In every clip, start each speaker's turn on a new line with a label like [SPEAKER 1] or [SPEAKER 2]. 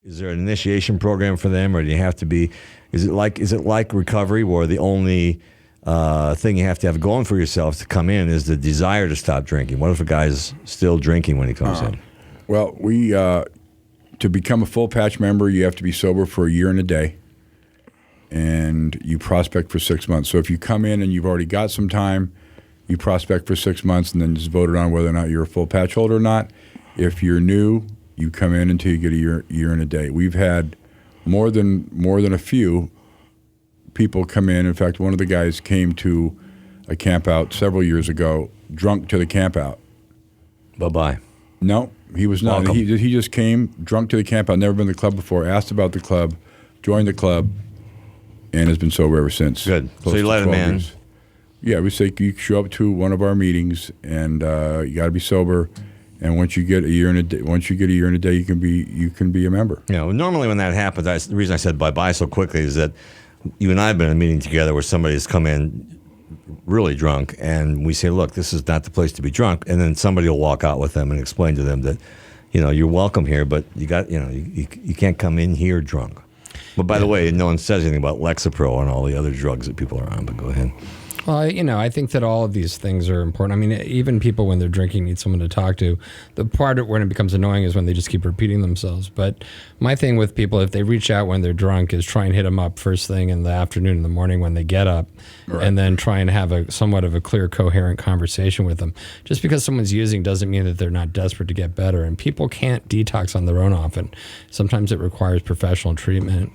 [SPEAKER 1] Is there an initiation program for them, or do you have to be? Is it like recovery, where the only thing you have to have going for yourself to come in is the desire to stop drinking? What if a guy's still drinking when he comes in?
[SPEAKER 2] Well, to become a full patch member, you have to be sober for a year and a day, and you prospect for 6 months. So if you come in and you've already got some time, you prospect for 6 months, and then just voted on whether or not you're a full patch holder or not. If you're new, you come in until you get a year and a day. We've had more than a few people come in. In fact, one of the guys came to a camp out several years ago, drunk to the camp out.
[SPEAKER 1] Bye-bye.
[SPEAKER 2] No, he was not.
[SPEAKER 1] Welcome.
[SPEAKER 2] He just came drunk to the camp out, never been to the club before, asked about the club, joined the club, and has been sober ever since.
[SPEAKER 1] Good. So you let him in.
[SPEAKER 2] Years. Yeah, we say you show up to one of our meetings, and you got to be sober. And once you get a year and a day, you can be a member.
[SPEAKER 1] Yeah. Well, normally when that happens, the reason I said bye-bye so quickly is that you and I have been in a meeting together where somebody's come in really drunk, and we say, look, this is not the place to be drunk, and then somebody will walk out with them and explain to them that, you're welcome here, but you can't come in here drunk. But by the way, no one says anything about Lexapro and all the other drugs that people are on, but go ahead.
[SPEAKER 3] Well, I think that all of these things are important. I mean, even people when they're drinking need someone to talk to. The part when it becomes annoying is when they just keep repeating themselves. But my thing with people, if they reach out when they're drunk, is try and hit them up first thing in the afternoon, in the morning when they get up, right. And then try and have somewhat of a clear, coherent conversation with them. Just because someone's using doesn't mean that they're not desperate to get better. And people can't detox on their own often. Sometimes it requires professional treatment.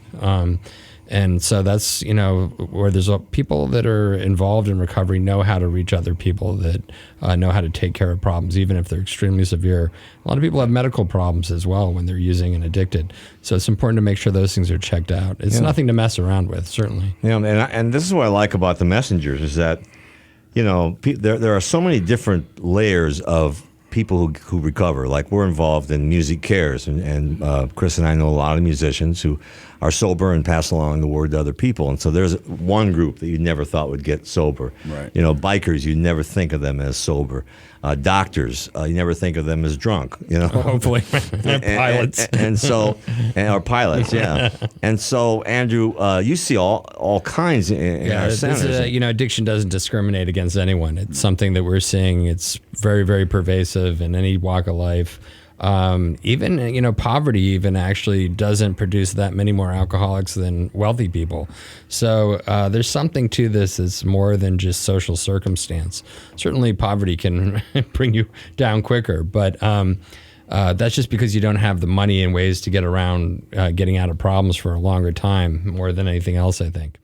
[SPEAKER 3] And so that's, where there's people that are involved in recovery know how to reach other people that know how to take care of problems, even if they're extremely severe. A lot of people have medical problems as well when they're using and addicted. So it's important to make sure those things are checked out. It's nothing to mess around with, certainly.
[SPEAKER 1] Yeah, and this is what I like about the messengers is that, there are so many different layers of people who recover. Like we're involved in Music Cares, and Chris and I know a lot of musicians who are sober and pass along the word to other people. And so there's one group that you never thought would get sober.
[SPEAKER 2] Right.
[SPEAKER 1] Bikers, you never think of them as sober. Doctors, you never think of them as drunk.
[SPEAKER 3] Well, hopefully, pilots.
[SPEAKER 1] Or pilots, yeah. And so, Andrew, you see all kinds in our centers.
[SPEAKER 3] Addiction doesn't discriminate against anyone. It's something that we're seeing. It's very, very pervasive in any walk of life. Even poverty even actually doesn't produce that many more alcoholics than wealthy people. So there's something to this that's more than just social circumstance. Certainly poverty can bring you down quicker, but that's just because you don't have the money and ways to get around getting out of problems for a longer time more than anything else, I think.